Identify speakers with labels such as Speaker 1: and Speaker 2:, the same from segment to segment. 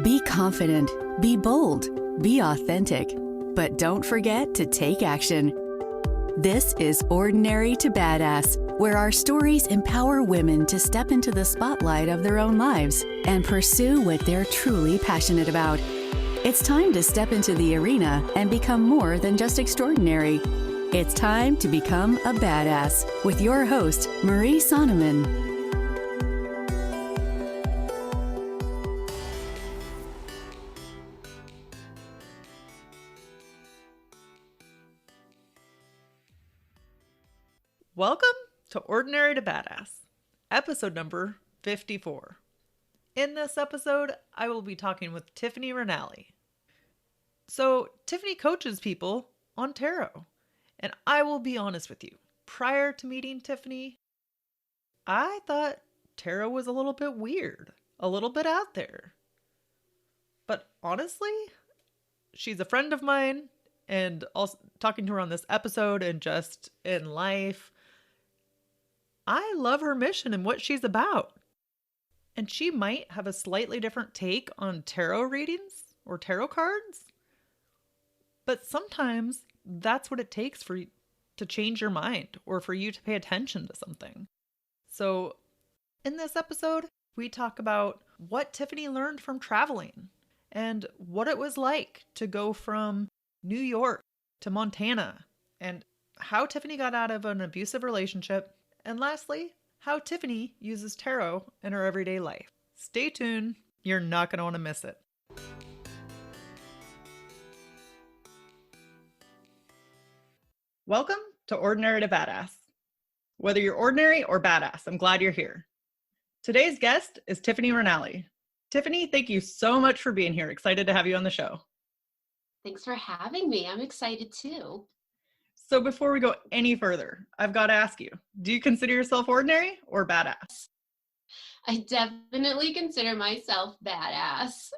Speaker 1: Be confident, be bold, be authentic, but don't forget to take action. This is Ordinary to Badass, where our stories empower women to step into the spotlight of their own lives and pursue what they're truly passionate about. It's time to step into the arena and become more than just extraordinary. It's time to become a badass with your host, Marie Sonneman.
Speaker 2: Welcome to Ordinary to Badass, episode number 54. In this episode, I will be talking with Tiffany Ranalli. So, Tiffany coaches people on tarot, and I will be honest with you. Prior to meeting Tiffany, I thought tarot was a little bit weird, a little bit out there. But honestly, she's a friend of mine, and also talking to her on this episode and just in life, I love her mission and what she's about. And she might have a slightly different take on tarot readings or tarot cards. But sometimes that's what it takes for you to change your mind or for you to pay attention to something. So in this episode, we talk about what Tiffany learned from traveling and what it was like to go from New York to Montana and how Tiffany got out of an abusive relationship. And lastly, how Tiffany uses tarot in her everyday life. Stay tuned. You're not going to want to miss it. Welcome to Ordinary to Badass. Whether you're ordinary or badass, I'm glad you're here. Today's guest is Tiffany Ranalli. Tiffany, thank you so much for being here. Excited to have you on the show.
Speaker 3: Thanks for having me. I'm excited too.
Speaker 2: So before we go any further, I've got to ask you, do you consider yourself ordinary or badass?
Speaker 3: I definitely consider myself badass.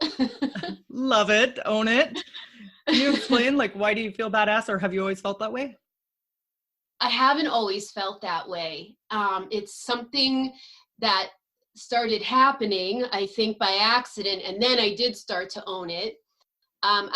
Speaker 2: Love it. Own it. Can you explain, why do you feel badass, or have you always felt that way?
Speaker 3: I haven't always felt that way. It's something that started happening, I think, by accident, and then I did start to own it.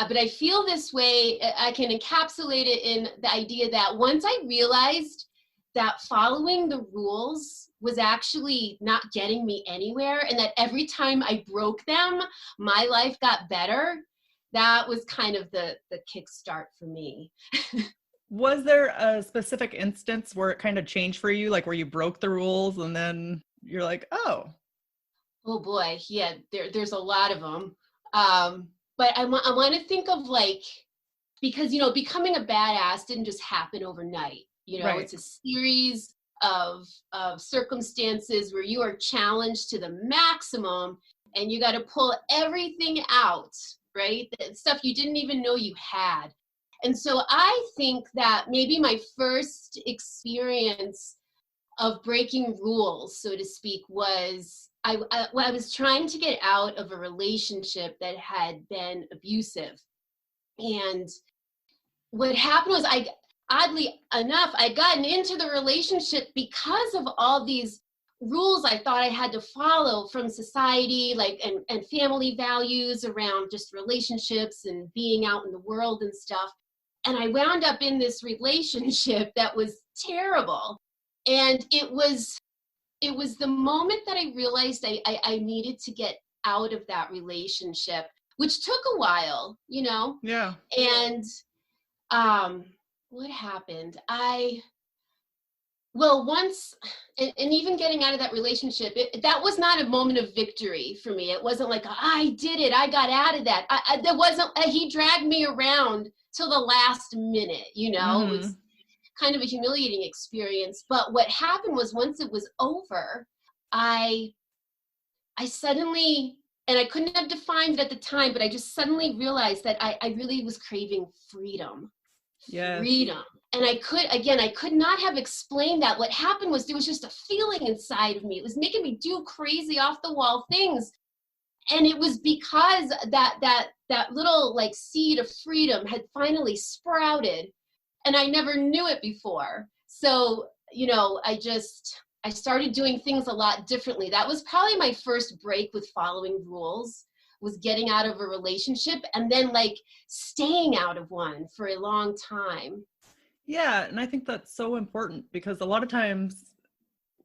Speaker 3: But I feel this way, I can encapsulate it in the idea that once I realized that following the rules was actually not getting me anywhere, and that every time I broke them, my life got better, that was kind of the kickstart for me.
Speaker 2: Was there a specific instance where it kind of changed for you, where you broke the rules and then you're like, oh.
Speaker 3: Oh boy, yeah, there's a lot of them. But I want to think of because, becoming a badass didn't just happen overnight. Right. It's a series of circumstances where you are challenged to the maximum and you got to pull everything out, right? The stuff you didn't even know you had. And so I think that maybe my first experience of breaking rules, so to speak, was I was trying to get out of a relationship that had been abusive. And what happened was oddly enough, I'd gotten into the relationship because of all these rules I thought I had to follow from society, and family values around just relationships and being out in the world and stuff. And I wound up in this relationship that was terrible. And it was the moment that I realized I needed to get out of that relationship, which took a while,
Speaker 2: Yeah.
Speaker 3: And what happened? Once, and even getting out of that relationship, that was not a moment of victory for me. It wasn't like, I did it, I got out of that. There wasn't, he dragged me around till the last minute,
Speaker 2: Mm-hmm.
Speaker 3: It was kind of a humiliating experience. But what happened was, once it was over, I suddenly, and I couldn't have defined it at the time, but I just suddenly realized that I really was craving freedom.
Speaker 2: Yes.
Speaker 3: Freedom. And I could not have explained that. What happened was there was just a feeling inside of me. It was making me do crazy off the wall things. And it was because that little seed of freedom had finally sprouted, and I never knew it before. So, I started doing things a lot differently. That was probably my first break with following rules, was getting out of a relationship and then like staying out of one for a long time.
Speaker 2: Yeah. And I think that's so important because a lot of times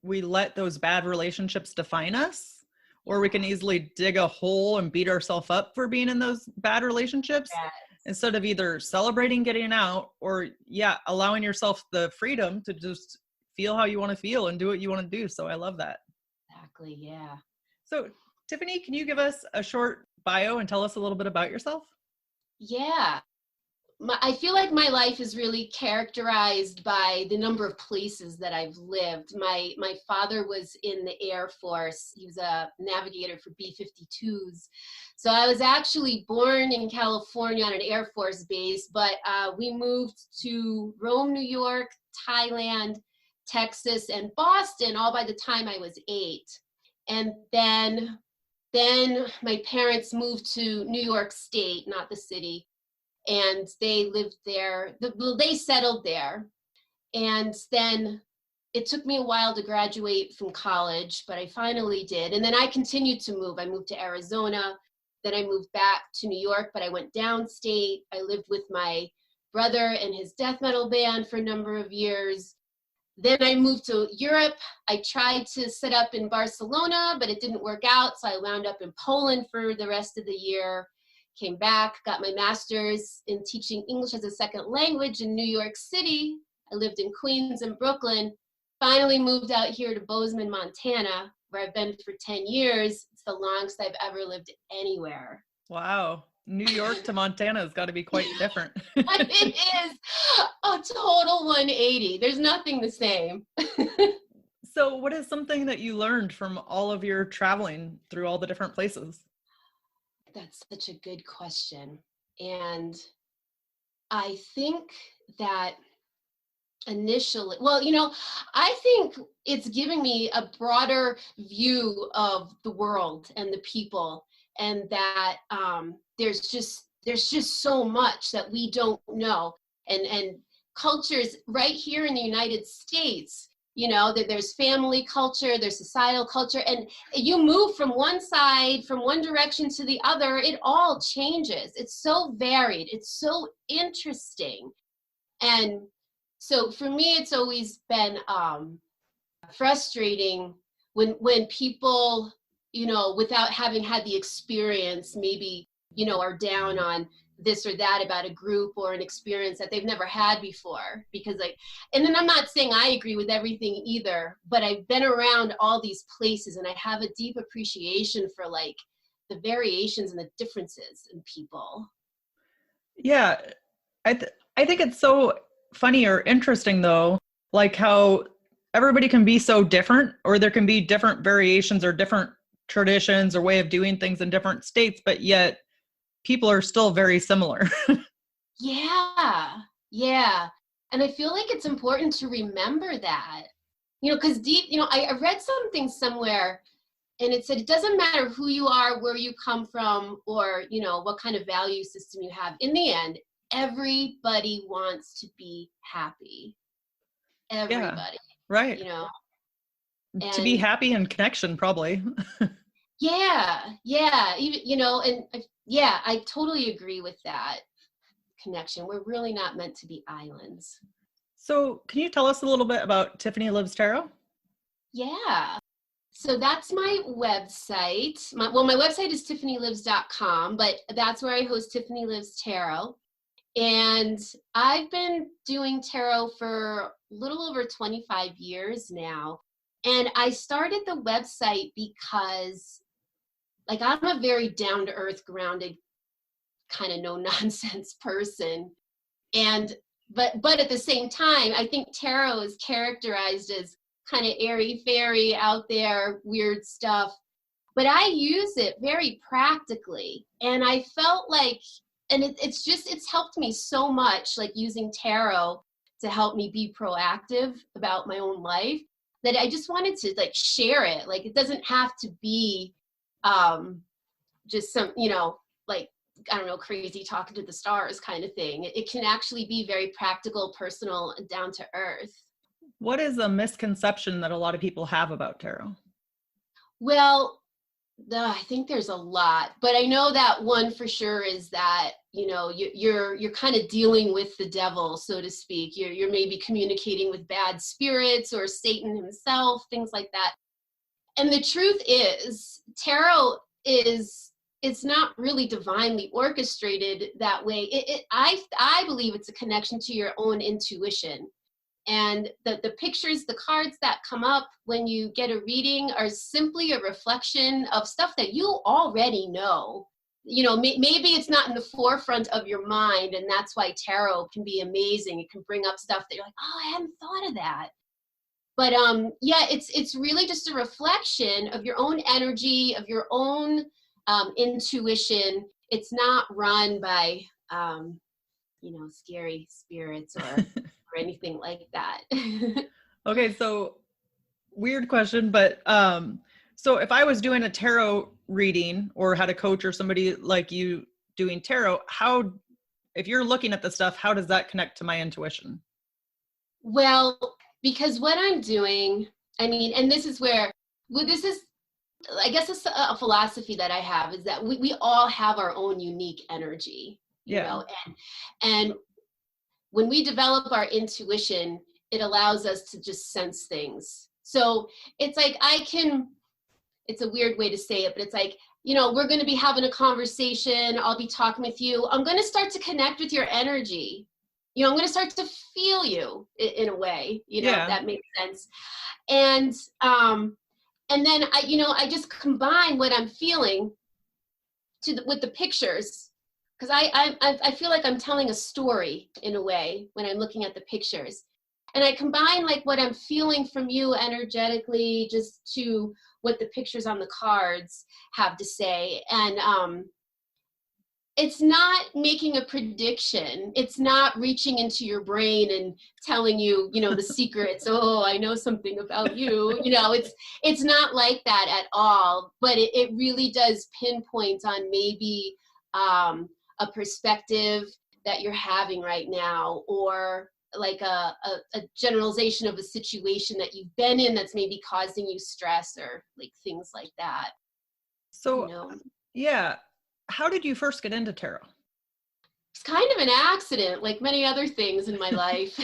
Speaker 2: we let those bad relationships define us, or we can easily dig a hole and beat ourselves up for being in those bad relationships instead of either celebrating getting out or allowing yourself the freedom to just feel how you want to feel and do what you want to do. So I love that.
Speaker 3: Exactly. Yeah.
Speaker 2: So Tiffany, can you give us a short bio and tell us a little bit about yourself?
Speaker 3: Yeah. I feel like my life is really characterized by the number of places that I've lived. My father was in the Air Force. He was a navigator for B-52s. So I was actually born in California on an Air Force base, but we moved to Rome, New York, Thailand, Texas, and Boston all by the time I was 8. And then my parents moved to New York State, not the city. And they lived there, they settled there. And then it took me a while to graduate from college, but I finally did. And then I continued to move. I moved to Arizona, then I moved back to New York, but I went downstate. I lived with my brother and his death metal band for a number of years. Then I moved to Europe. I tried to set up in Barcelona, but it didn't work out. So I wound up in Poland for the rest of the year. Came back, got my master's in teaching English as a second language in New York City. I lived in Queens and Brooklyn. Finally moved out here to Bozeman, Montana, where I've been for 10 years. It's the longest I've ever lived anywhere.
Speaker 2: Wow. New York to Montana has got to be quite different.
Speaker 3: It is a total 180. There's nothing the same.
Speaker 2: So what is something that you learned from all of your traveling through all the different places?
Speaker 3: That's such a good question. And I think that initially, I think it's giving me a broader view of the world and the people, and that there's just so much that we don't know, and cultures right here in the United States. That there's family culture, there's societal culture, and you move from one side, from one direction to the other, it all changes. It's so varied, it's so interesting. And so for me, it's always been frustrating when people, without having had the experience, maybe, are down on this or that about a group or an experience that they've never had before. Because and then I'm not saying I agree with everything either, but I've been around all these places and I have a deep appreciation for the variations and the differences in people.
Speaker 2: Yeah. I think it's so funny or interesting though, like how everybody can be so different, or there can be different variations or different traditions or way of doing things in different states, but yet people are still very similar.
Speaker 3: Yeah. And I feel like it's important to remember that, because I read something somewhere and it said, it doesn't matter who you are, where you come from, or, what kind of value system you have. In the end, everybody wants to be happy. Everybody.
Speaker 2: Yeah, right. To be happy and connection, probably.
Speaker 3: Yeah. Even, I totally agree with that connection. We're really not meant to be islands.
Speaker 2: So can you tell us a little bit about Tiffany Lives Tarot?
Speaker 3: Yeah. So that's my website. My website is tiffanylives.com, but that's where I host Tiffany Lives Tarot. And I've been doing tarot for a little over 25 years now. And I started the website because I'm a very down-to-earth, grounded, kind of no-nonsense person. And but at the same time, I think tarot is characterized as kind of airy-fairy, out there, weird stuff. But I use it very practically. And I felt it's helped me so much, using tarot to help me be proactive about my own life, that I just wanted to share it. It doesn't have to be just some, I don't know, crazy talking to the stars kind of thing. It can actually be very practical, personal, and down to earth.
Speaker 2: What is a misconception that a lot of people have about tarot?
Speaker 3: Well, I think there's a lot, but I know that one for sure is that, you're kind of dealing with the devil, so to speak. You're maybe communicating with bad spirits or Satan himself, things like that. And the truth is, tarot it's not really divinely orchestrated that way. I believe it's a connection to your own intuition. And the pictures, the cards that come up when you get a reading are simply a reflection of stuff that you already know. Maybe it's not in the forefront of your mind, and that's why tarot can be amazing. It can bring up stuff that you're like, oh, I hadn't thought of that. But yeah, it's really just a reflection of your own energy, of your own intuition. It's not run by scary spirits or anything like that.
Speaker 2: Okay, so weird question, but so if I was doing a tarot reading or had a coach or somebody like you doing tarot, if you're looking at the stuff, how does that connect to my intuition?
Speaker 3: Well, because what I'm doing, and this is where, I guess it's a philosophy that I have, is that we all have our own unique energy, and when we develop our intuition, it allows us to just sense things. So it's like it's a weird way to say it, but it's like, we're going to be having a conversation. I'll be talking with you. I'm going to start to connect with your energy. I'm going to start to feel you in a way, if that makes sense. And then I just combine what I'm feeling with the pictures. Because I feel like I'm telling a story in a way when I'm looking at the pictures. And I combine like what I'm feeling from you energetically just to what the pictures on the cards have to say. And it's not making a prediction. It's not reaching into your brain and telling you, the secrets. Oh, I know something about you. It's not like that at all. But it really does pinpoint on maybe a perspective that you're having right now, or like a generalization of a situation that you've been in that's maybe causing you stress or like things like that.
Speaker 2: So, yeah. How did you first get into tarot?
Speaker 3: It's kind of an accident, like many other things in my life.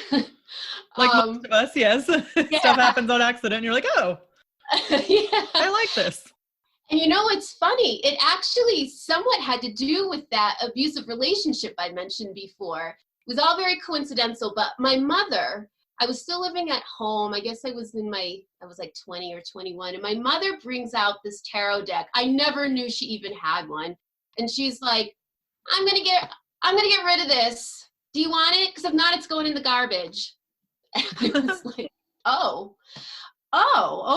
Speaker 2: Like most of us, yes. Yeah. Stuff happens on accident. And you're like, oh, yeah. I like this.
Speaker 3: And it's funny. It actually somewhat had to do with that abusive relationship I mentioned before. It was all very coincidental, but my mother, I was still living at home. I guess I was like 20 or 21. And my mother brings out this tarot deck. I never knew she even had one. And she's like, I'm going to get rid of this. Do you want it? Because if not, it's going in the garbage. And I was like, oh,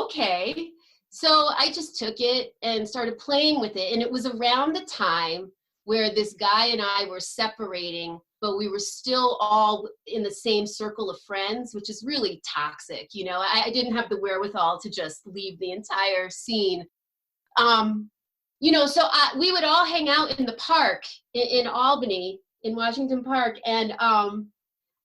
Speaker 3: okay. So I just took it and started playing with it. And it was around the time where this guy and I were separating, but we were still all in the same circle of friends, which is really toxic. I didn't have the wherewithal to just leave the entire scene. So we would all hang out in the park in Albany, in Washington Park. And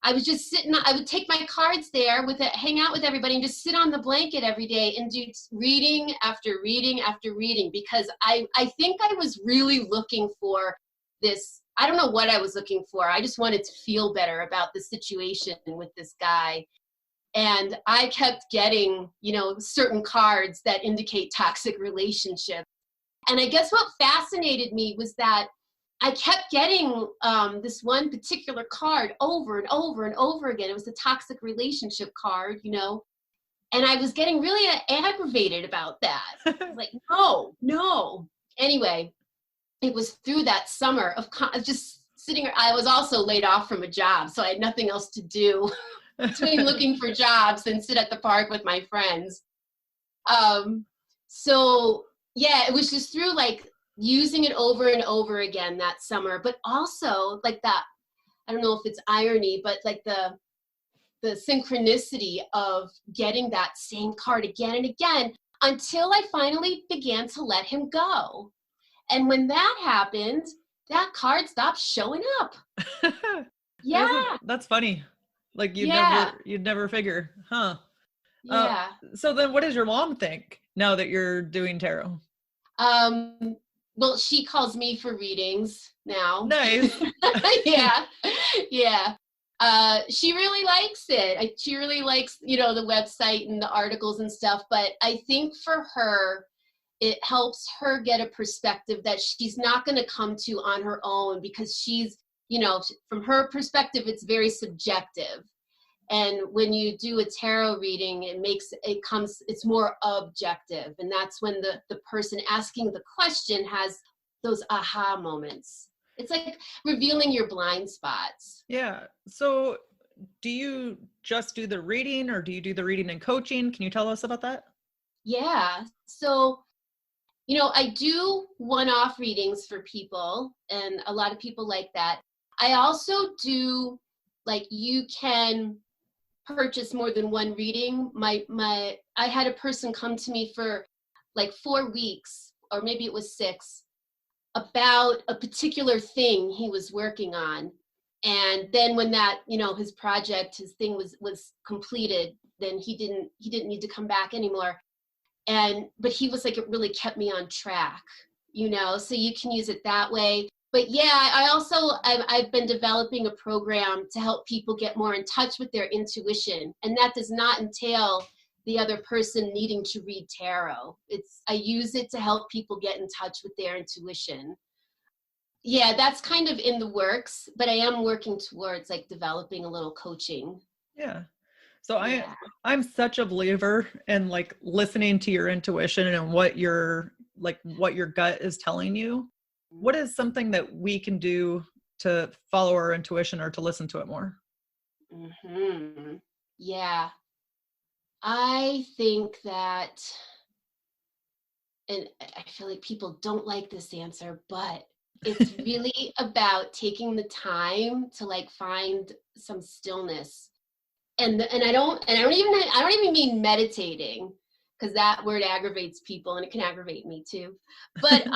Speaker 3: I was just I would take my cards there hang out with everybody and just sit on the blanket every day and do reading after reading after reading, because I think I was really looking for this. I don't know what I was looking for. I just wanted to feel better about the situation with this guy. And I kept getting, certain cards that indicate toxic relationships. And I guess what fascinated me was that I kept getting this one particular card over and over and over again. It was the toxic relationship card, and I was getting really aggravated about that. I was like, no. Anyway, it was through that summer of just sitting. I was also laid off from a job, so I had nothing else to do between looking for jobs than sit at the park with my friends. So yeah, it was just through like using it over and over again that summer, but also like that, I don't know if it's irony, but like the synchronicity of getting that same card again and again until I finally began to let him go. And when that happened, that card stopped showing up. Yeah.
Speaker 2: That's funny. Like you'd never figure, huh?
Speaker 3: Yeah.
Speaker 2: So then what does your mom think now that you're doing tarot?
Speaker 3: Well, she calls me for readings now.
Speaker 2: Nice.
Speaker 3: Yeah. Yeah. She really likes it. She really likes, the website and the articles and stuff. But I think for her, it helps her get a perspective that she's not going to come to on her own, because she's, from her perspective, it's very subjective. And when you do a tarot reading, it's more objective. And that's when the person asking the question has those aha moments. It's like revealing your blind spots.
Speaker 2: Yeah. So do you just do the reading, or do you do the reading and coaching? Can you tell us about that?
Speaker 3: Yeah. So, I do one-off readings for people, and a lot of people like that. I also do, like, you can purchase more than one reading. I had a person come to me for like 4 weeks, or maybe it was 6, about a particular thing he was working on. And then when that, his thing was completed, then he didn't need to come back anymore. But he was like, it really kept me on track, so you can use it that way. But yeah, I've been developing a program to help people get more in touch with their intuition. And that does not entail the other person needing to read tarot. I use it to help people get in touch with their intuition. Yeah, that's kind of in the works, but I am working towards like developing a little coaching.
Speaker 2: Yeah. So
Speaker 3: Yeah.
Speaker 2: I'm such a believer in like listening to your intuition and what your gut is telling you. What is something that we can do to follow our intuition or to listen to it more?
Speaker 3: Yeah. I think that, and I feel like people don't like this answer, but it's really about taking the time to like find some stillness. And I don't even mean meditating, because that word aggravates people, and it can aggravate me too. But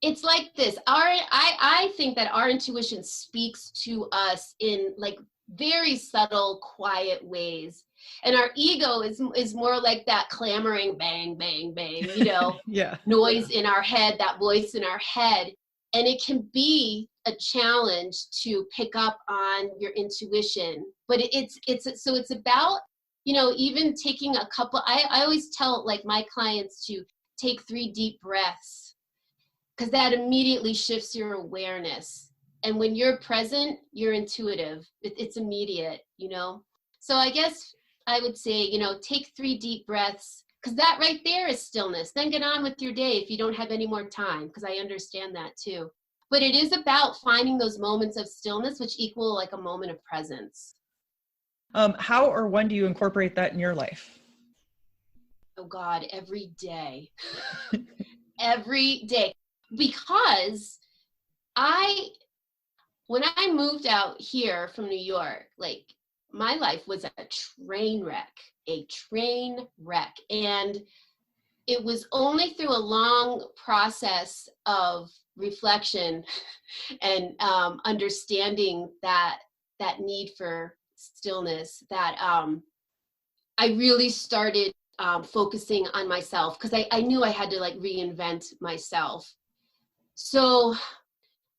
Speaker 3: it's like this. I think that our intuition speaks to us in like very subtle, quiet ways. And our ego is more like that clamoring bang, bang, bang,
Speaker 2: Yeah.
Speaker 3: noise in our head, that voice in our head. And it can be a challenge to pick up on your intuition. But it's about, even taking a couple, I always tell like my clients to take 3 deep breaths, because that immediately shifts your awareness. And when you're present, you're intuitive. It's immediate, So I guess I would say, take 3 deep breaths, because that right there is stillness. Then get on with your day if you don't have any more time, because I understand that too. But it is about finding those moments of stillness, which equal like a moment of presence.
Speaker 2: How or when do you incorporate that in your life?
Speaker 3: Oh God, every day. Every day. Because when I moved out here from New York, like my life was a train wreck. And it was only through a long process of reflection and understanding that need for stillness that I really started focusing on myself, because I knew I had to like reinvent myself. So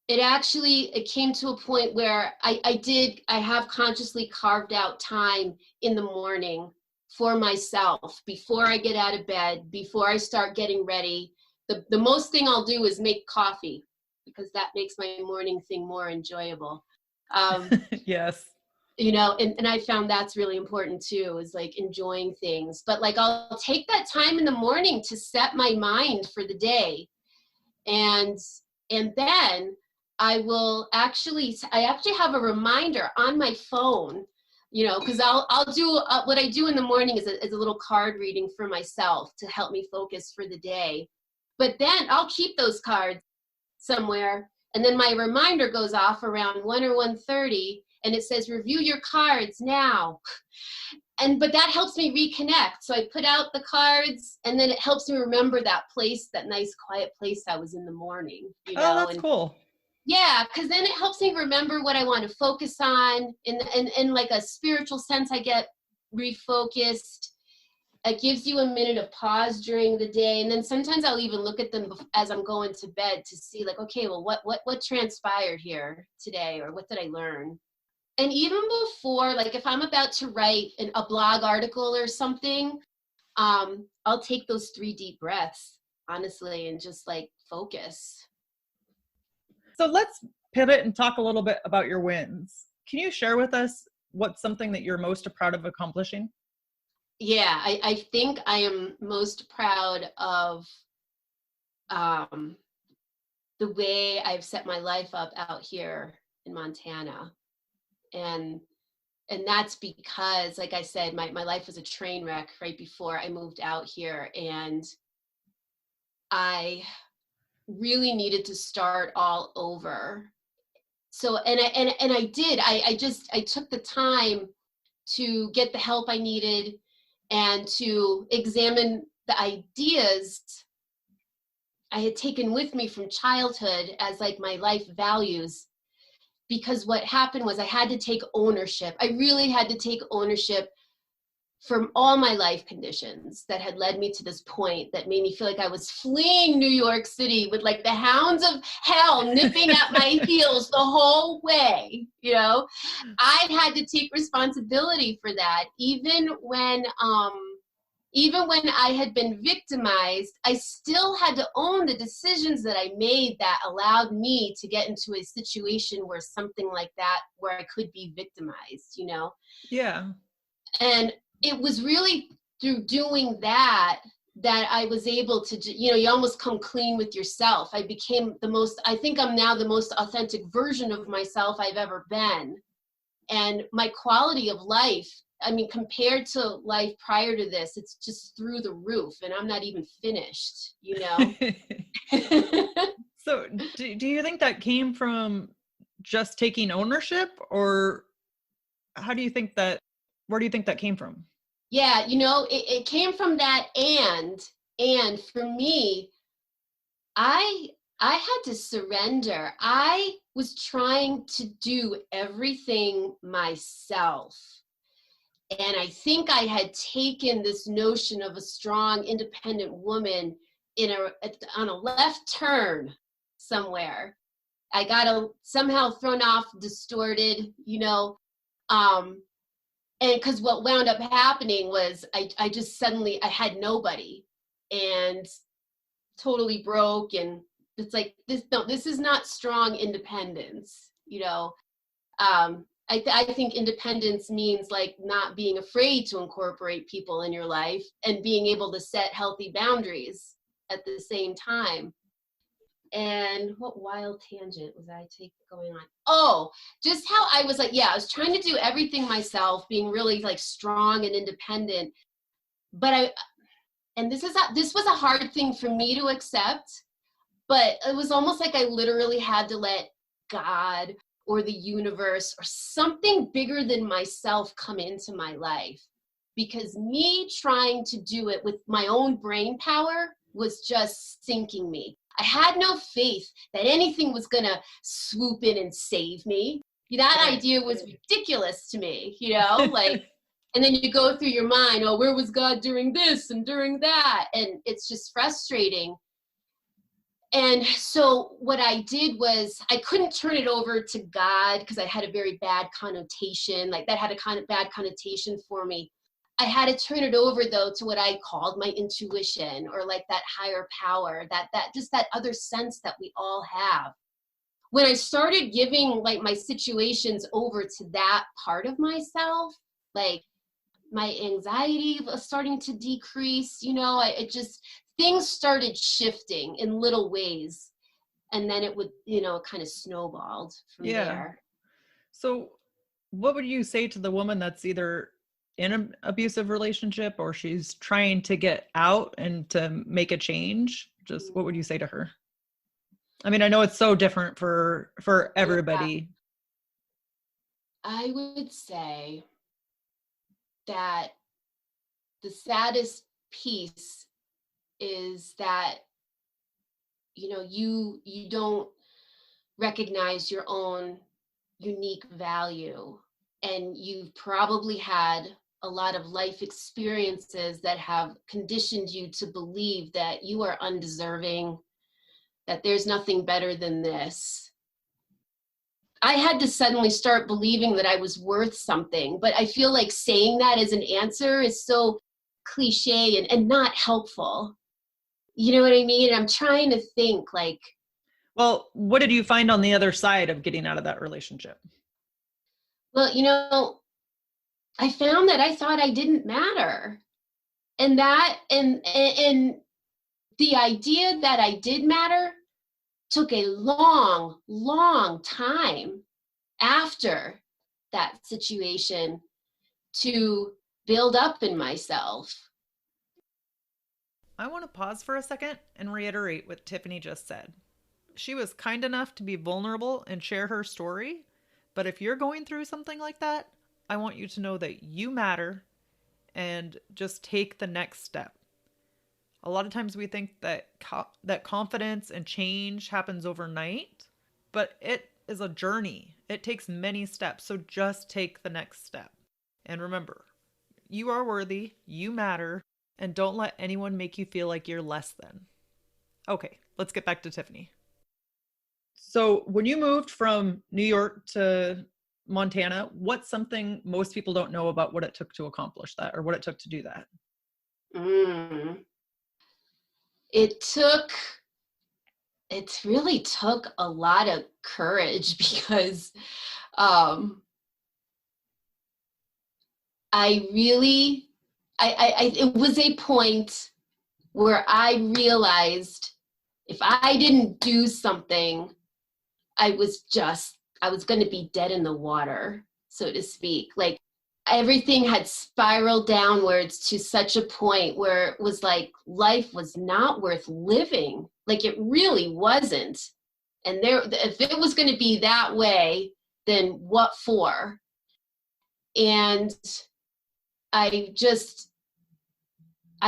Speaker 3: it came to a point where I have consciously carved out time in the morning for myself before I get out of bed, before I start getting ready. The most thing I'll do is make coffee, because that makes my morning thing more enjoyable.
Speaker 2: Yes.
Speaker 3: And I found that's really important too, is like enjoying things. But like I'll take that time in the morning to set my mind for the day. And then I actually have a reminder on my phone, because I'll do what I do in the morning is a little card reading for myself to help me focus for the day. But then I'll keep those cards somewhere, and then my reminder goes off around 1 or 1:30, and it says review your cards now. But that helps me reconnect. So I put out the cards, and then it helps me remember that nice quiet place I was in the morning.
Speaker 2: Oh, that's cool.
Speaker 3: Yeah, because then it helps me remember what I want to focus on. In like a spiritual sense, I get refocused. it gives you a minute of pause during the day. And then sometimes I'll even look at them as I'm going to bed to see like, okay, well, what transpired here today, or what did I learn? And even before, like if I'm about to write a blog article or something, I'll take those 3 deep breaths, honestly, and just like focus.
Speaker 2: So let's pivot and talk a little bit about your wins. Can you share with us what's something that you're most proud of accomplishing?
Speaker 3: Yeah, I think I am most proud of the way I've set my life up out here in Montana. And that's because, like I said, my life was a train wreck right before I moved out here. And I really needed to start all over. So, and I did, I took the time to get the help I needed and to examine the ideas I had taken with me from childhood as like my life values. Because what happened was I had to take ownership. I really had to take ownership from all my life conditions that had led me to this point that made me feel like I was fleeing New York City with like the hounds of hell nipping at my heels the whole way. You know, I had to take responsibility for that. Even when I had been victimized, I still had to own the decisions that I made that allowed me to get into a situation where something like that, where I could be victimized, you know?
Speaker 2: Yeah.
Speaker 3: And it was really through doing that I was able to, you know, you almost come clean with yourself. I think I'm now the most authentic version of myself I've ever been. And my quality of life, I mean, compared to life prior to this, it's just through the roof, and I'm not even finished, you know?
Speaker 2: So do you think that came from just taking ownership, or where do you think that came from?
Speaker 3: Yeah, you know, it came from that. And for me, I had to surrender. I was trying to do everything myself. And I think I had taken this notion of a strong, independent woman on a left turn somewhere. I got somehow thrown off, distorted, you know, and because what wound up happening was I just suddenly, I had nobody and totally broke. And it's like, this is not strong independence, you know. I think independence means like not being afraid to incorporate people in your life and being able to set healthy boundaries at the same time. And what wild tangent was I going on? Oh, just how I was like, yeah, I was trying to do everything myself, being really like strong and independent. But this was a hard thing for me to accept, but it was almost like I literally had to let God or the universe or something bigger than myself come into my life, because me trying to do it with my own brain power was just sinking me. I had no faith that anything was gonna swoop in and save me. That idea was ridiculous to me, you know, like, and then you go through your mind, oh, where was God during this and during that? And it's just frustrating. And so what I did was I couldn't turn it over to God because I had a very bad connotation, like that had a kind of bad connotation for me. I had to turn it over though to what I called my intuition, or like that higher power, that just that other sense that we all have. When I started giving like my situations over to that part of myself, like my anxiety was starting to decrease, you know, things started shifting in little ways. And then it would, you know, kind of snowballed from there.
Speaker 2: So what would you say to the woman that's either in an abusive relationship or she's trying to get out and to make a change? Just what would you say to her? I mean, I know it's so different for everybody.
Speaker 3: I would say that the saddest piece is that, you know, you don't recognize your own unique value, and you've probably had a lot of life experiences that have conditioned you to believe that you are undeserving, that there's nothing better than this. I had to suddenly start believing that I was worth something, but I feel like saying that as an answer is so cliche and not helpful. You know what I mean? I'm trying to think like,
Speaker 2: well, what did you find on the other side of getting out of that relationship?
Speaker 3: well, you know, I found that I thought I didn't matter. And that, and the idea that I did matter took a long, long time after that situation to build up in myself.
Speaker 2: I want to pause for a second and reiterate what Tiffany just said. She was kind enough to be vulnerable and share her story, but if you're going through something like that, I want you to know that you matter and just take the next step. A lot of times we think that that confidence and change happens overnight, but it is a journey. It takes many steps, so just take the next step. And remember, you are worthy, you matter, and don't let anyone make you feel like you're less than. Okay, let's get back to Tiffany. So when you moved from New York to Montana, what's something most people don't know about what it took to accomplish that, or what it took to do that?
Speaker 3: It really took a lot of courage because it was a point where I realized if I didn't do something, I was going to be dead in the water, so to speak. Like everything had spiraled downwards to such a point where it was like life was not worth living. Like it really wasn't. And if it was going to be that way, then what for? And I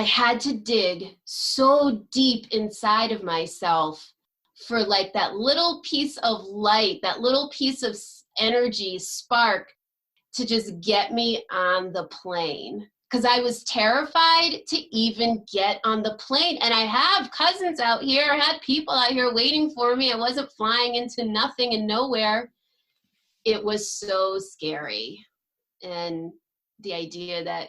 Speaker 3: had to dig so deep inside of myself for like that little piece of light, that little piece of energy, spark, to just get me on the plane. Because I was terrified to even get on the plane. And I have cousins out here, I had people out here waiting for me. I wasn't flying into nothing and nowhere. It was so scary. And the idea that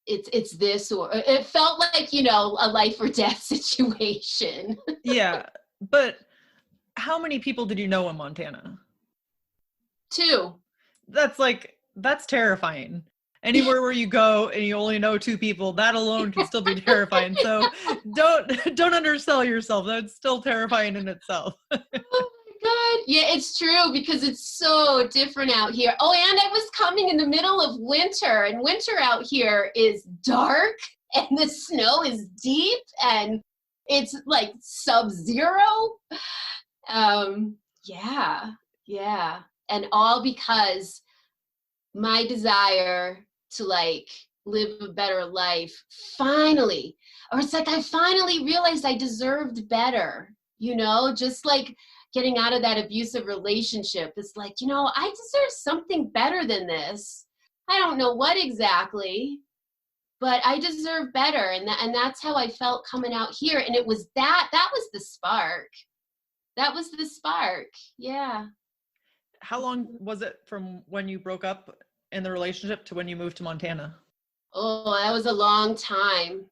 Speaker 3: it's this, or it felt like, you know, a life or death situation.
Speaker 2: Yeah. But how many people did you know in Montana?
Speaker 3: 2.
Speaker 2: That's terrifying. Anywhere where you go and you only know 2 people, that alone can still be terrifying. So don't undersell yourself. That's still terrifying in itself.
Speaker 3: Oh my God. Yeah, it's true because it's so different out here. Oh, and I was coming in the middle of winter, and winter out here is dark and the snow is deep and it's like sub-zero. Yeah. And all because my desire to like live a better life finally, or it's like I finally realized I deserved better, you know, just like getting out of that abusive relationship. It's like, you know, I deserve something better than this. I don't know what exactly, but I deserve better. And that's how I felt coming out here. And it was that was the spark. That was the spark. Yeah.
Speaker 2: How long was it from when you broke up in the relationship to when you moved to Montana?
Speaker 3: Oh, that was a long time.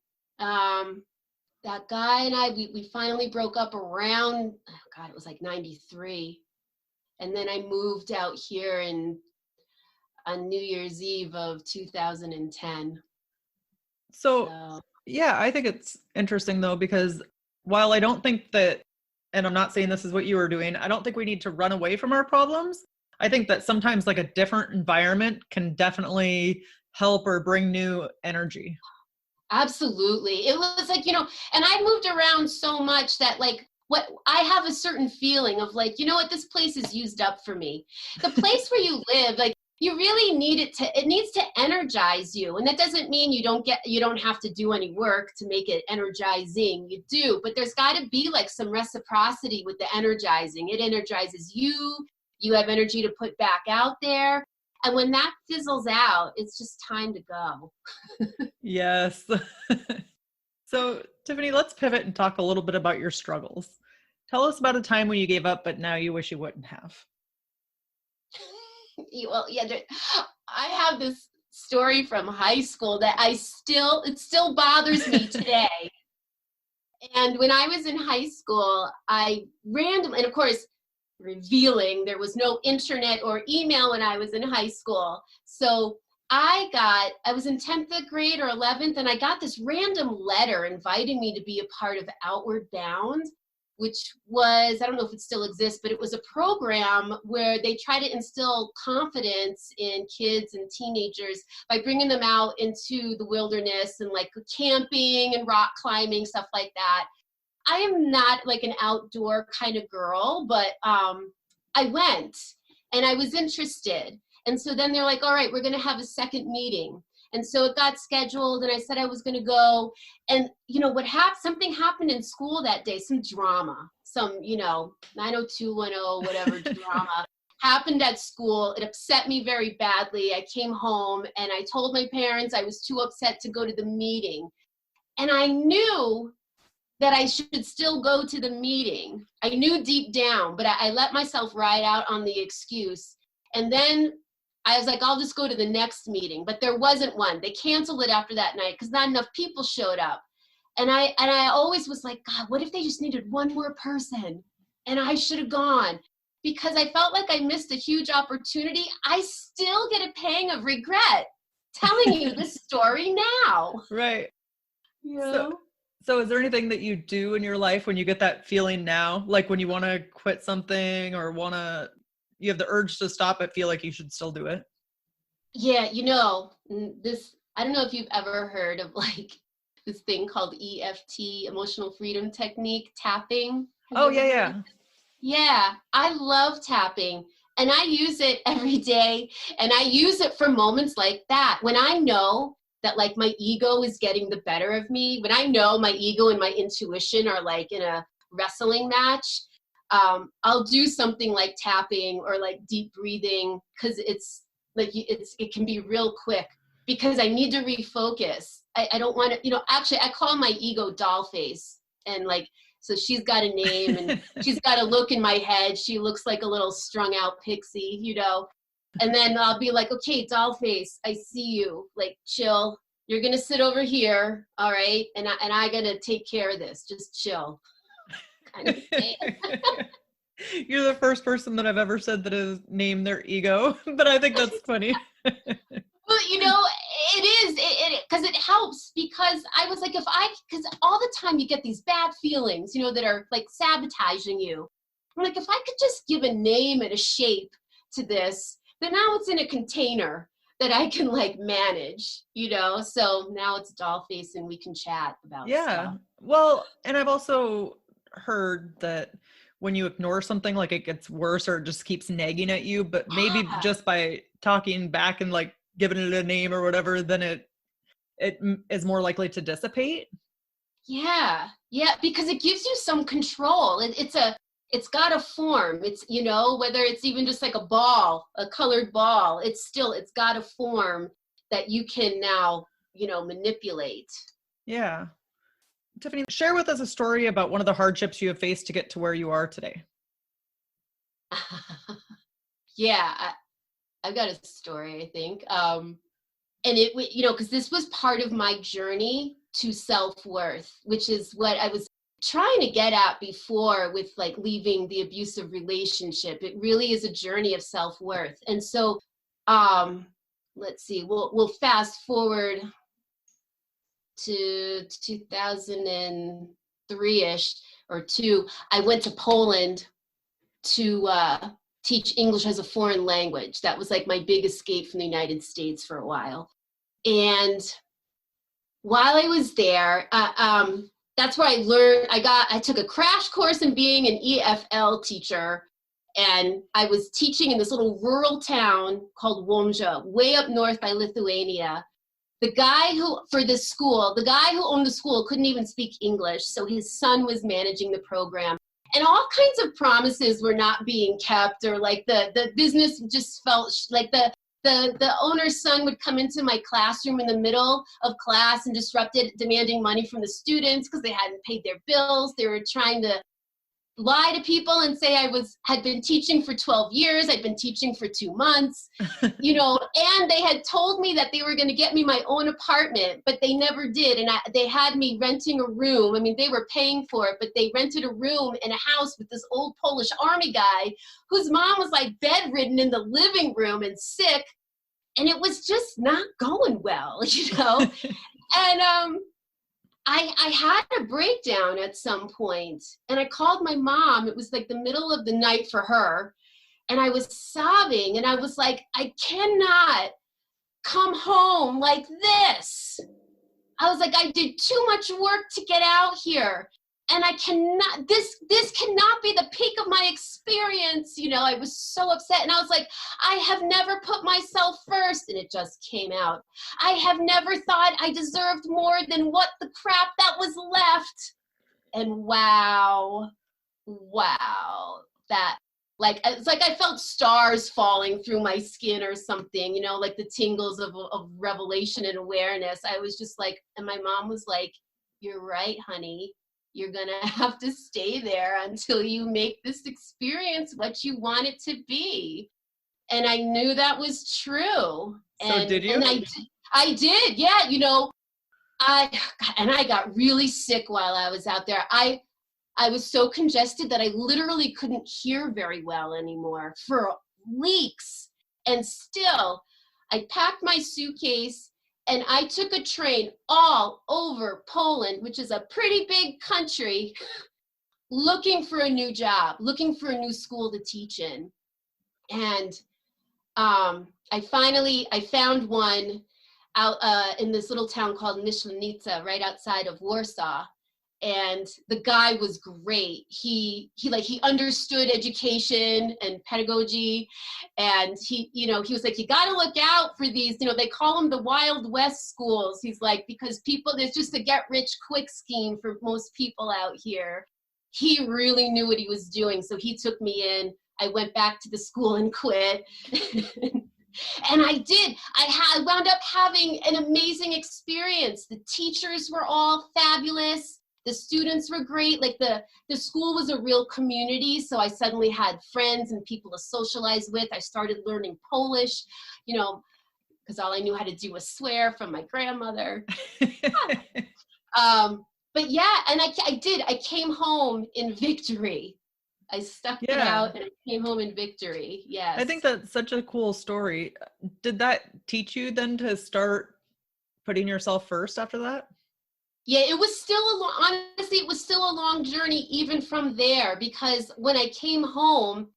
Speaker 3: That guy and I, we finally broke up around, oh God, it was like 93. And then I moved out here on New Year's Eve of 2010.
Speaker 2: So yeah, I think it's interesting though, because while I don't think that, and I'm not saying this is what you were doing, I don't think we need to run away from our problems. I think that sometimes like a different environment can definitely help or bring new energy.
Speaker 3: Absolutely. It was like, you know, and I moved around so much that like what I have a certain feeling of like, you know what, this place is used up for me. The place where you live, like you really need it needs to energize you. And that doesn't mean you don't have to do any work to make it energizing. You do, but there's got to be like some reciprocity with the energizing. It energizes you. You have energy to put back out there. And when that fizzles out, it's just time to go.
Speaker 2: Yes. So, Tiffany, let's pivot and talk a little bit about your struggles. Tell us about a time when you gave up, but now you wish you wouldn't have.
Speaker 3: Well, yeah, I have this story from high school that it still bothers me today. And when I was in high school, and of course, revealing there was no internet or email when I was in high school. So I was in 10th grade or 11th, and I got this random letter inviting me to be a part of Outward Bound, which was, I don't know if it still exists, but it was a program where they try to instill confidence in kids and teenagers by bringing them out into the wilderness and like camping and rock climbing, stuff like that. I am not like an outdoor kind of girl, but I went and I was interested. And so then they're like, all right, we're going to have a second meeting. And so it got scheduled, and I said I was going to go. And, what happened, something happened in school that day, some drama, 90210, whatever drama happened at school. It upset me very badly. I came home and I told my parents I was too upset to go to the meeting. And I knew that I should still go to the meeting. I knew deep down, but I let myself ride out on the excuse. And then I was like, I'll just go to the next meeting, but there wasn't one. They canceled it after that night because not enough people showed up. And I always was like, God, what if they just needed one more person and I should have gone? Because I felt like I missed a huge opportunity. I still get a pang of regret telling you this story now.
Speaker 2: Right.
Speaker 3: Yeah.
Speaker 2: So is there anything that you do in your life when you get that feeling now? Like when you want to quit something or you have the urge to stop it, feel like you should still do it?
Speaker 3: Yeah, this, I don't know if you've ever heard of like this thing called EFT, emotional freedom technique, tapping.
Speaker 2: Oh, yeah.
Speaker 3: Yeah, I love tapping, and I use it every day, and I use it for moments like that. When I know that like my ego is getting the better of me, when I know my ego and my intuition are like in a wrestling match, I'll do something like tapping or like deep breathing, because it's like it can be real quick because I need to refocus. I don't want to, actually I call my ego doll face, and like, so she's got a name and she's got a look in my head. She looks like a little strung out pixie, and then I'll be like, okay, doll face, I see you, like chill. You're going to sit over here. All right. And I got to take care of this. Just chill. Kind of thing.
Speaker 2: You're the first person that I've ever said that has named their ego, but I think that's funny.
Speaker 3: Well, it is, because it helps, because I was like, because all the time you get these bad feelings, that are like sabotaging you. I'm like, if I could just give a name and a shape to this, then now it's in a container that I can like manage, so now it's doll face and we can chat about stuff.
Speaker 2: Well, and I've also heard that when you ignore something, like it gets worse or it just keeps nagging at you, but maybe just by talking back and like giving it a name or whatever, then it is more likely to dissipate.
Speaker 3: Yeah, because it gives you some control. It's got a form. It's, whether it's even just like a ball, a colored ball, it's got a form that you can now, manipulate.
Speaker 2: Yeah. Tiffany, share with us a story about one of the hardships you have faced to get to where you are today.
Speaker 3: Yeah, I've got a story, I think. And it, because this was part of my journey to self-worth, which is what I was trying to get at before with like leaving the abusive relationship. It really is a journey of self-worth. And so, let's see, we'll fast forward to 2003-ish or 2. I went to Poland to teach English as a foreign language. That was like my big escape from the United States for a while. And while I was there, that's where I learned, I took a crash course in being an EFL teacher. And I was teaching in this little rural town called Łomża, way up north by Lithuania. The guy who owned the school couldn't even speak English, so his son was managing the program. And all kinds of promises were not being kept, or like the business just felt like the the owner's son would come into my classroom in the middle of class and disrupt it, demanding money from the students because they hadn't paid their bills. They were trying to lie to people and say had been teaching for 12 years. I'd been teaching for 2 months, and they had told me that they were going to get me my own apartment, but they never did. And they had me renting a room. I mean, they were paying for it, but they rented a room in a house with this old Polish army guy whose mom was like bedridden in the living room and sick. And it was just not going well, And I had a breakdown at some point, and I called my mom. It was like the middle of the night for her, and I was sobbing, and I was like, I cannot come home like this. I was like, I did too much work to get out here, and I cannot, this cannot be the peak of my experience. I was so upset, and I was like, I have never put myself first, and it just came out. I have never thought I deserved more than what the crap that was left. And wow, that, it's like I felt stars falling through my skin or something, like the tingles of revelation and awareness. I was just like, and my mom was like, you're right, honey. You're going to have to stay there until you make this experience what you want it to be. And I knew that was true.
Speaker 2: So did you?
Speaker 3: And I did. Yeah. I got really sick while I was out there. I was so congested that I literally couldn't hear very well anymore for weeks. And still, I packed my suitcase and I took a train all over Poland, which is a pretty big country, looking for a new job, looking for a new school to teach in. And I found one out in this little town called Myślenica, right outside of Warsaw. And the guy was great. He understood education and pedagogy. And he was like, you got to look out for these, they call them the Wild West schools. He's like, because there's just a get rich quick scheme for most people out here. He really knew what he was doing. So he took me in. I went back to the school and quit. And I did. I wound up having an amazing experience. The teachers were all fabulous. The students were great. Like the school was a real community. So I suddenly had friends and people to socialize with. I started learning Polish, because all I knew how to do was swear from my grandmother. But yeah, and I did. I came home in victory. I stuck it out and I came home in victory. Yes.
Speaker 2: I think that's such a cool story. Did that teach you then to start putting yourself first after that?
Speaker 3: Yeah, it was still a long journey even from there, because when I came home,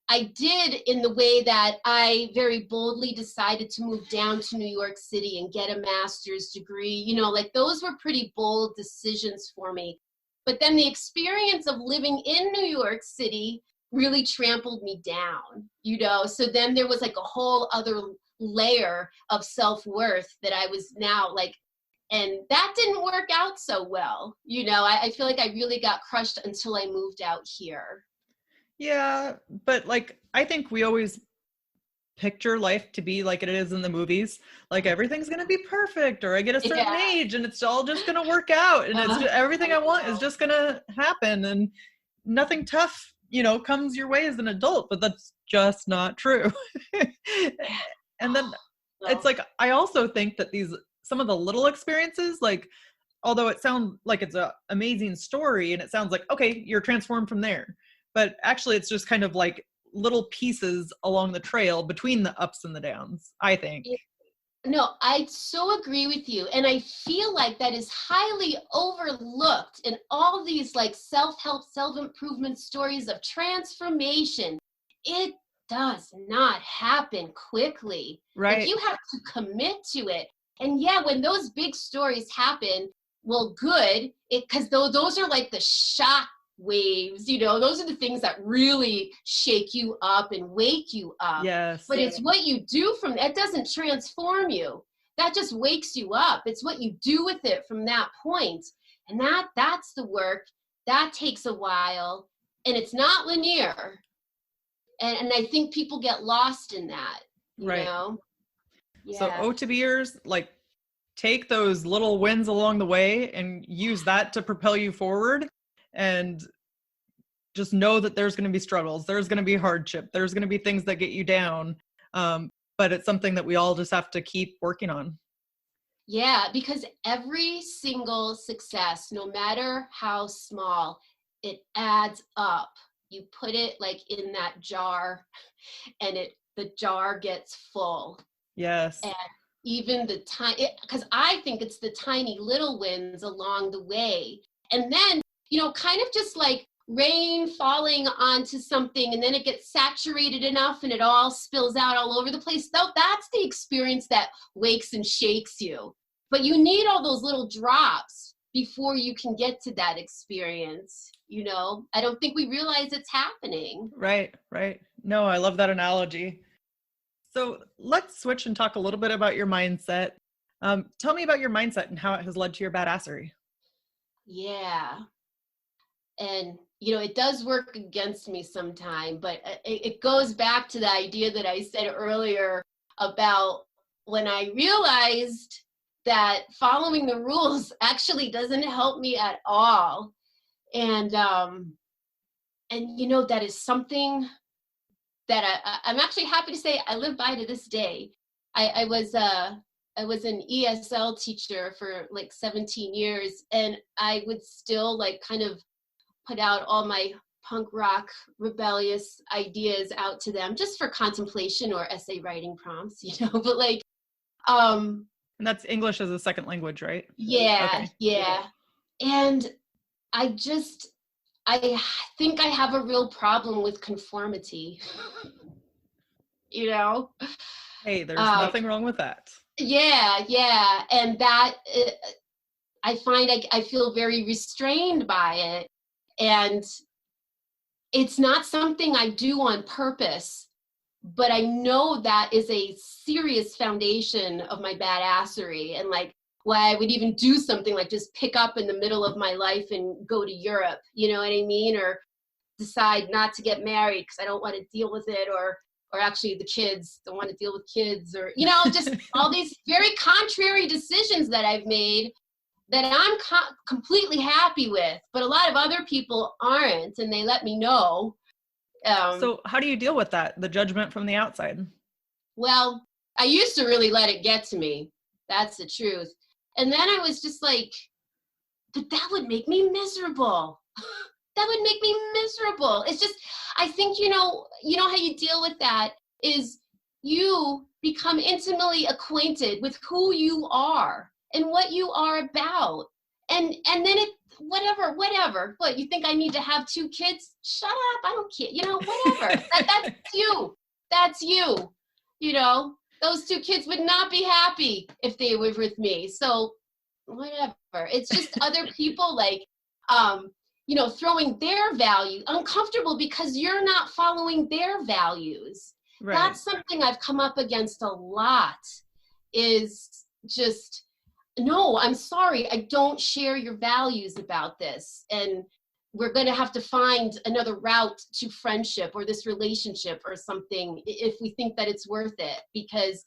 Speaker 3: I did in the way that I very boldly decided to move down to New York City and get a master's degree. Those were pretty bold decisions for me. But then the experience of living in New York City really trampled me down, So then there was like a whole other layer of self-worth that I was now and that didn't work out so well. I feel like I really got crushed until I moved out here.
Speaker 2: Yeah, but I think we always picture life to be like it is in the movies. Like everything's going to be perfect, or I get a certain age and it's all just going to work out, and it's just, everything I want is just going to happen, and nothing tough, comes your way as an adult, but that's just not true. And then it's like, I also think that some of the little experiences, although it sounds like it's an amazing story and it sounds like, okay, you're transformed from there, but actually it's just kind of like little pieces along the trail between the ups and the downs, I think.
Speaker 3: No, I so agree with you. And I feel like that is highly overlooked in all these self-help, self-improvement stories of transformation. It does not happen quickly.
Speaker 2: Right.
Speaker 3: You have to commit to it. And yeah, when those big stories happen, well, good, because those are like the shock waves, those are the things that really shake you up and wake you up.
Speaker 2: Yes.
Speaker 3: But it's what you do from that doesn't transform you. That just wakes you up. It's what you do with it from that point. And that's the work. That takes a while, and it's not linear. And I think people get lost in that, you know?
Speaker 2: So
Speaker 3: Yeah.
Speaker 2: O to Beers, like take those little wins along the way and use that to propel you forward, and just know that there's going to be struggles. There's going to be hardship. There's going to be things that get you down. But it's something that we all just have to keep working on.
Speaker 3: Yeah, because every single success, no matter how small, it adds up. You put it like in that jar and the jar gets full.
Speaker 2: Yes.
Speaker 3: And even the tiny, because I think it's the tiny little wins along the way. And then, kind of just like rain falling onto something and then it gets saturated enough and it all spills out all over the place. That's the experience that wakes and shakes you. But you need all those little drops before you can get to that experience. I don't think we realize it's happening.
Speaker 2: Right. No, I love that analogy. So let's switch and talk a little bit about your mindset. Tell me about your mindset and how it has led to your badassery.
Speaker 3: Yeah. And, it does work against me sometime, but it goes back to the idea that I said earlier about when I realized that following the rules actually doesn't help me at all. And that is something that I'm actually happy to say I live by to this day. I was an ESL teacher for like 17 years, and I would still like kind of put out all my punk rock rebellious ideas out to them just for contemplation or essay writing prompts, but like,
Speaker 2: and that's English as a second language, right?
Speaker 3: Yeah,
Speaker 2: okay.
Speaker 3: Yeah. And I think I have a real problem with conformity,
Speaker 2: Hey, there's nothing wrong with that.
Speaker 3: Yeah. And that I find I feel very restrained by it. And it's not something I do on purpose, but I know that is a serious foundation of my badassery, and like why I would even do something like just pick up in the middle of my life and go to Europe, you know what I mean? Or decide not to get married because I don't want to deal with it, or actually the kids don't want to deal with kids, or, just all these very contrary decisions that I've made that I'm completely happy with, but a lot of other people aren't, and they let me know.
Speaker 2: So how do you deal with that, the judgment from the outside?
Speaker 3: Well, I used to really let it get to me. That's the truth. And then I was just like, but that would make me miserable. That would make me miserable. It's just, I think, how you deal with that is you become intimately acquainted with who you are and what you are about. And then whatever. What, you think I need to have 2 kids? Shut up. I don't care. Whatever. That's you. Those 2 kids would not be happy if they were with me. So whatever. It's just other people like, throwing their value, uncomfortable because you're not following their values. Right. That's something I've come up against a lot, is just, no, I'm sorry, I don't share your values about this. And we're going to have to find another route to friendship or this relationship or something if we think that it's worth it. Because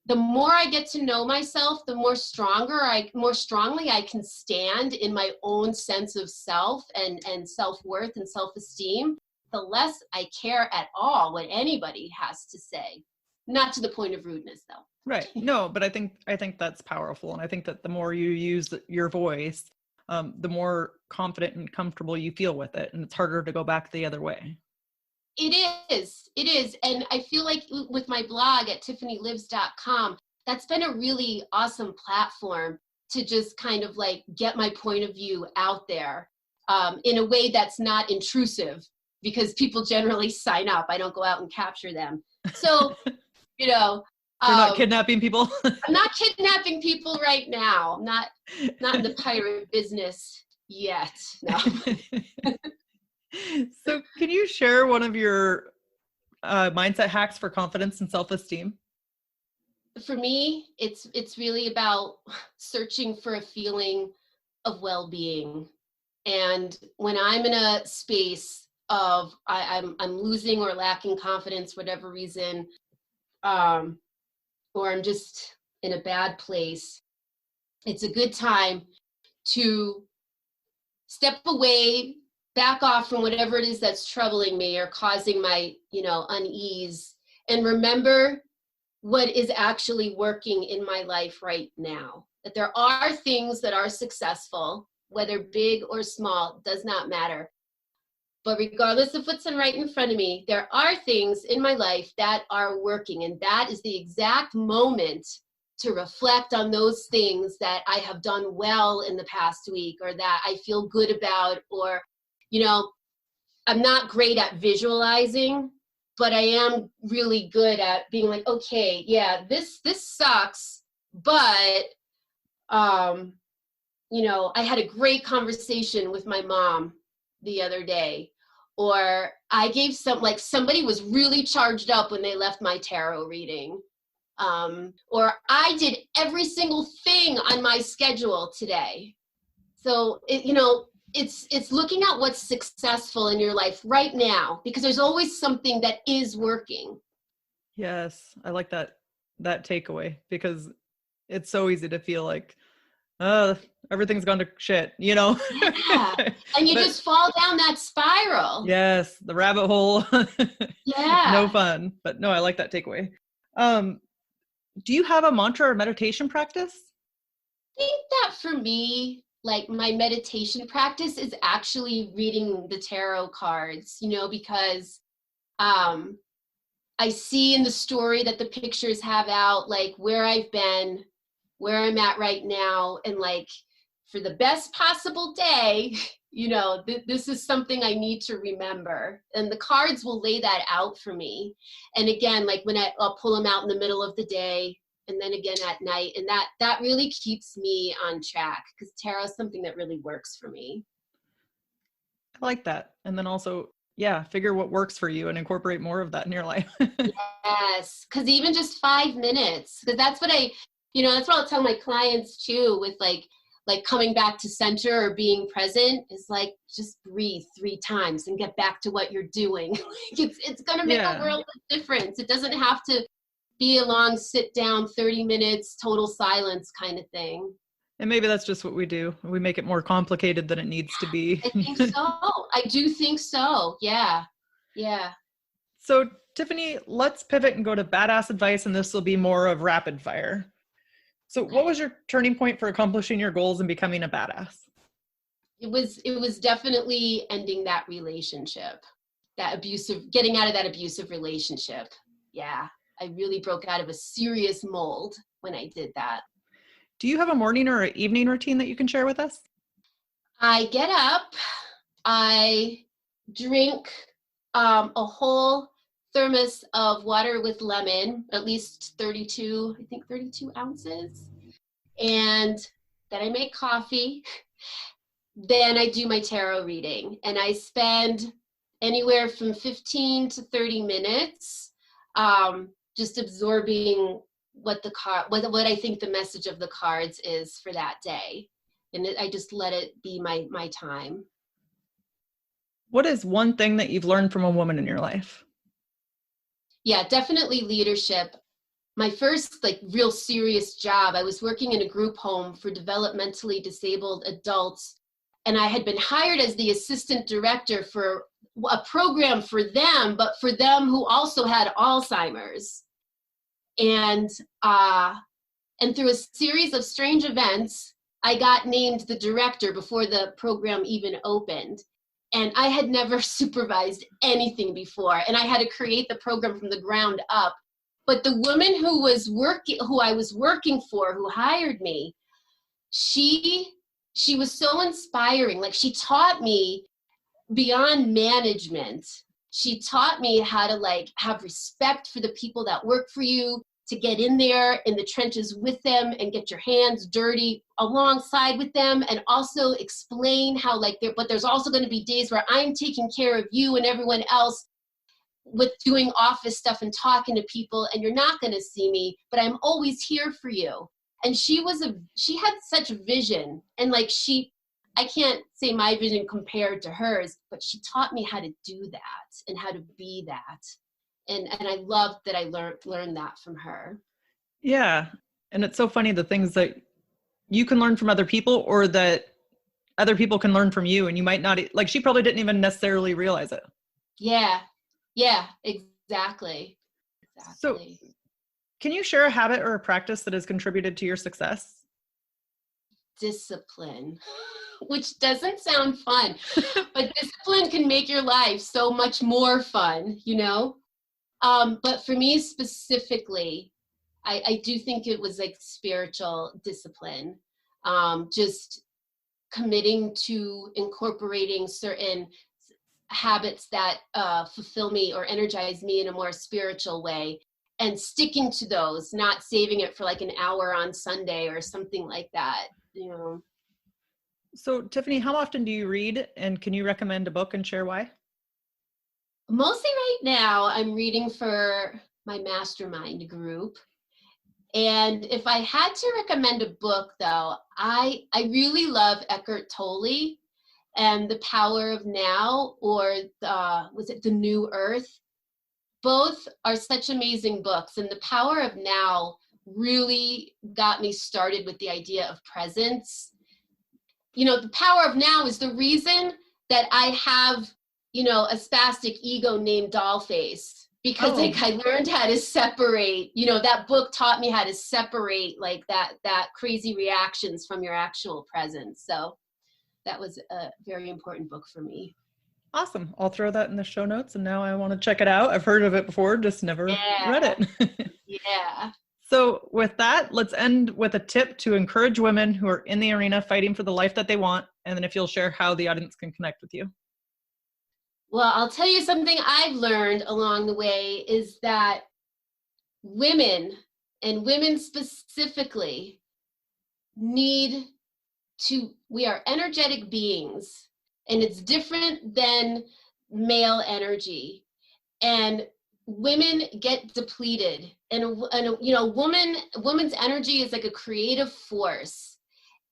Speaker 3: the more I get to know myself, the more strongly I can stand in my own sense of self and self-worth and self-esteem, the less I care at all what anybody has to say. Not to the point of rudeness, though.
Speaker 2: Right. No, but I think that's powerful. And I think that the more you use your voice, the more confident and comfortable you feel with it. And it's harder to go back the other way.
Speaker 3: It is. And I feel like with my blog at tiffanylives.com, that's been a really awesome platform to just kind of like get my point of view out there in a way that's not intrusive, because people generally sign up. I don't go out and capture them. So,
Speaker 2: You're not kidnapping people?
Speaker 3: I'm not kidnapping people right now. I'm not in the pirate business yet. No.
Speaker 2: So can you share one of your mindset hacks for confidence and self-esteem?
Speaker 3: For me, it's really about searching for a feeling of well-being. And when I'm in a space of I'm losing or lacking confidence, whatever reason, or I'm just in a bad place, it's a good time to step away, back off from whatever it is that's troubling me or causing my, unease, and remember what is actually working in my life right now. That there are things that are successful, whether big or small, does not matter. But regardless of what's right in front of me, there are things in my life that are working. And that is the exact moment to reflect on those things that I have done well in the past week, or that I feel good about, or, I'm not great at visualizing, but I am really good at being like, okay, yeah, this sucks, but, I had a great conversation with my mom the other day, or I gave somebody was really charged up when they left my tarot reading. Or I did every single thing on my schedule today. So, it's looking at what's successful in your life right now, because there's always something that is working.
Speaker 2: Yes, I like that takeaway, because it's so easy to feel like, everything's gone to shit,
Speaker 3: Yeah. And you just fall down that spiral.
Speaker 2: Yes, the rabbit hole.
Speaker 3: Yeah.
Speaker 2: No fun. But no, I like that takeaway. Do you have a mantra or meditation practice?
Speaker 3: I think that for me, like, my meditation practice is actually reading the tarot cards, because I see in the story that the pictures have out, like, where I've been, where I'm at right now, and, like, for the best possible day, this is something I need to remember. And the cards will lay that out for me. And again, like, when I'll pull them out in the middle of the day, and then again at night. And that really keeps me on track, because tarot is something that really works for me.
Speaker 2: I like that. And then also, figure what works for you and incorporate more of that in your life.
Speaker 3: Yes, because even just 5 minutes, because that's what that's what I'll tell my clients too, with like coming back to center or being present, is like, just breathe 3 times and get back to what you're doing. Like, it's going to make a world of difference. It doesn't have to be a long sit down, 30 minutes, total silence kind of thing.
Speaker 2: And maybe that's just what we do. We make it more complicated than it needs to be.
Speaker 3: I think so. I do think so. Yeah. Yeah.
Speaker 2: So, Tiffany, let's pivot and go to badass advice, and this will be more of rapid fire. So, what was your turning point for accomplishing your goals and becoming a badass?
Speaker 3: It was definitely ending that relationship, getting out of that abusive relationship. Yeah. I really broke out of a serious mold when I did that.
Speaker 2: Do you have a morning or an evening routine that you can share with us?
Speaker 3: I get up, I drink a whole thermos of water with lemon, at least 32 ounces. And then I make coffee. Then I do my tarot reading, and I spend anywhere from 15 to 30 minutes just absorbing what I think the message of the cards is for that day. And I just let it be my time.
Speaker 2: What is one thing that you've learned from a woman in your life?
Speaker 3: Yeah, definitely leadership. My first real serious job, I was working in a group home for developmentally disabled adults. And I had been hired as the assistant director for a program for them, but for them who also had Alzheimer's. And through a series of strange events, I got named the director before the program even opened. And I had never supervised anything before. And I had to create the program from the ground up. But the woman who I was working for, who hired me, she was so inspiring. Like, she taught me beyond management. She taught me how to have respect for the people that work for you, to get in there in the trenches with them and get your hands dirty alongside with them, and also explain how but there's also going to be days where I'm taking care of you and everyone else with doing office stuff and talking to people, and you're not going to see me, but I'm always here for you. And she had such vision, and I can't say my vision compared to hers, but she taught me how to do that and how to be that. And I loved that I learned that from her.
Speaker 2: Yeah. And it's so funny the things that you can learn from other people or that other people can learn from you, and you might not, like, she probably didn't even necessarily realize it.
Speaker 3: Yeah. Yeah, exactly.
Speaker 2: So
Speaker 3: Exactly.
Speaker 2: can you share a habit or a practice that has contributed to your success?
Speaker 3: Discipline, which doesn't sound fun, but discipline can make your life so much more fun, you know? But for me specifically, I do think it was like spiritual discipline. Just committing to incorporating certain habits that fulfill me or energize me in a more spiritual way and sticking to those, not saving it for like an hour on Sunday or something like that, you know.
Speaker 2: So, Tiffany, how often do you read, and can you recommend a book and share why?
Speaker 3: Mostly right now, I'm reading for my mastermind group. And if I had to recommend a book, though, I really love Eckhart Tolle and The Power of Now, or was it The New Earth? Both are such amazing books. And The Power of Now really got me started with the idea of presence. You know, the power of now is the reason that I have, you know, a spastic ego named Dollface, because like I learned how to separate, you know, that book taught me how to separate like that crazy reactions from your actual presence. So that was a very important book for me.
Speaker 2: Awesome. I'll throw that in the show notes, and now I want to check it out. I've heard of it before, just never read
Speaker 3: Yeah.
Speaker 2: it.
Speaker 3: Yeah.
Speaker 2: So with that, let's end with a tip to encourage women who are in the arena fighting for the life that they want. And then if you'll share how the audience can connect with you.
Speaker 3: Well, I'll tell you something I've learned along the way is that women, and women specifically, need to, we are energetic beings, and it's different than male energy. And women get depleted, and you know, woman's energy is like a creative force.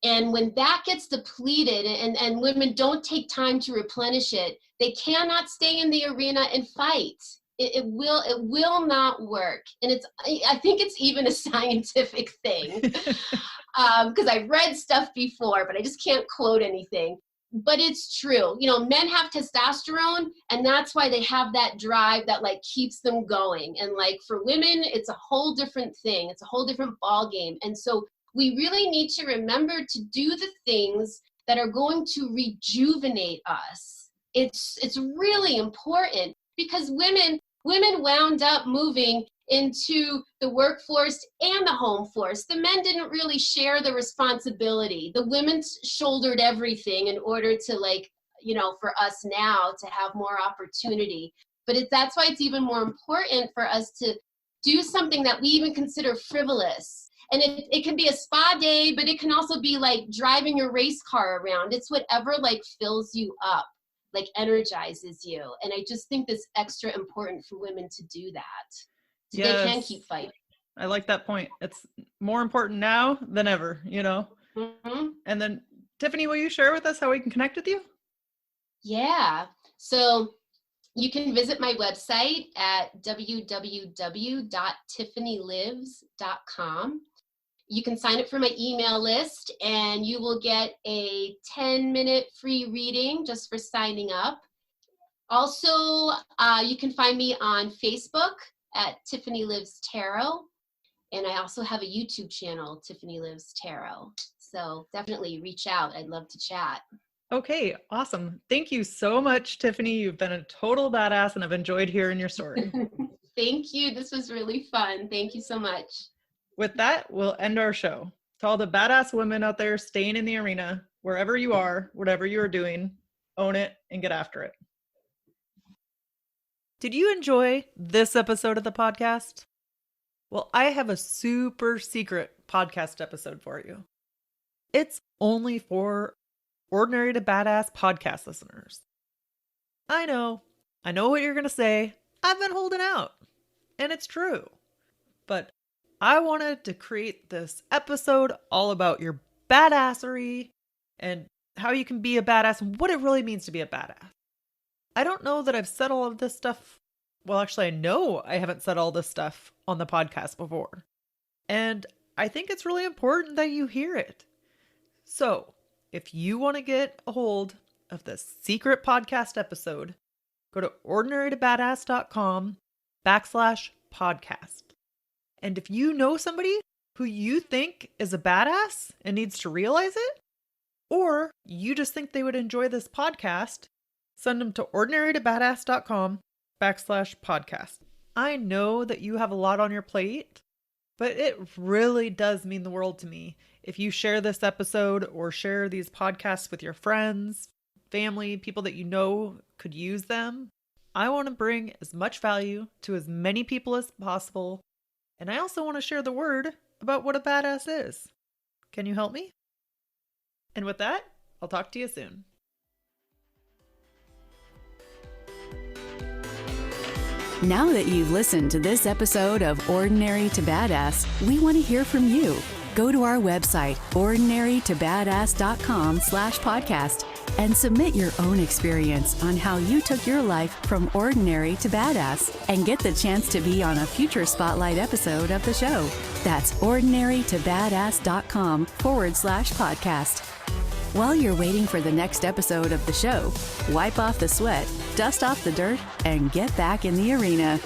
Speaker 3: And when that gets depleted, and women don't take time to replenish it, they cannot stay in the arena and fight. It will not work. And I think it's even a scientific thing. Because I've read stuff before, but I just can't quote anything. But it's true. You know, men have testosterone, and that's why they have that drive that like keeps them going. And like for women, it's a whole different thing. It's a whole different ball game. And so we really need to remember to do the things that are going to rejuvenate us. It's really important, because women wound up moving into the workforce and the home force. The men didn't really share the responsibility. The women shouldered everything in order to, like, you know, for us now to have more opportunity. But that's why it's even more important for us to do something that we even consider frivolous. And it can be a spa day, but it can also be like driving your race car around. It's whatever like fills you up, like energizes you. And I just think that's extra important for women to do that. So
Speaker 2: Yes.
Speaker 3: they can keep fighting.
Speaker 2: I like that point. It's more important now than ever, you know?
Speaker 3: Mm-hmm.
Speaker 2: And then, Tiffany, will you share with us how we can connect with you?
Speaker 3: Yeah. So you can visit my website at www.tiffanylives.com. You can sign up for my email list, and you will get a 10-minute free reading just for signing up. Also, you can find me on Facebook at Tiffany Lives Tarot. And I also have a YouTube channel, Tiffany Lives Tarot. So definitely reach out. I'd love to chat.
Speaker 2: Okay, awesome. Thank you so much, Tiffany. You've been a total badass, and I've enjoyed hearing your story.
Speaker 3: Thank you. This was really fun. Thank you so much.
Speaker 2: With that, we'll end our show. To all the badass women out there staying in the arena, wherever you are, whatever you are doing, own it and get after it. Did you enjoy this episode of the podcast? Well, I have a super secret podcast episode for you. It's only for Ordinary to Badass podcast listeners. I know what you're going to say. I've been holding out. And it's true. But I wanted to create this episode all about your badassery and how you can be a badass and what it really means to be a badass. I don't know that I've said all of this stuff. Well, actually, I know I haven't said all this stuff on the podcast before. And I think it's really important that you hear it. So, if you want to get a hold of the secret podcast episode, go to ordinarytobadass.com/podcast. And if you know somebody who you think is a badass and needs to realize it, or you just think they would enjoy this podcast, send them to ordinarytobadass.com/podcast. I know that you have a lot on your plate, but it really does mean the world to me if you share this episode or share these podcasts with your friends, family, people that you know could use them. I want to bring as much value to as many people as possible, and I also want to share the word about what a badass is. Can you help me? And with that, I'll talk to you soon.
Speaker 1: Now that you've listened to this episode of Ordinary to Badass, we want to hear from you. Go to our website, ordinarytobadass.com/podcast, and submit your own experience on how you took your life from ordinary to badass and get the chance to be on a future Spotlight episode of the show. That's ordinarytobadass.com/podcast. While you're waiting for the next episode of the show, wipe off the sweat, dust off the dirt, and get back in the arena.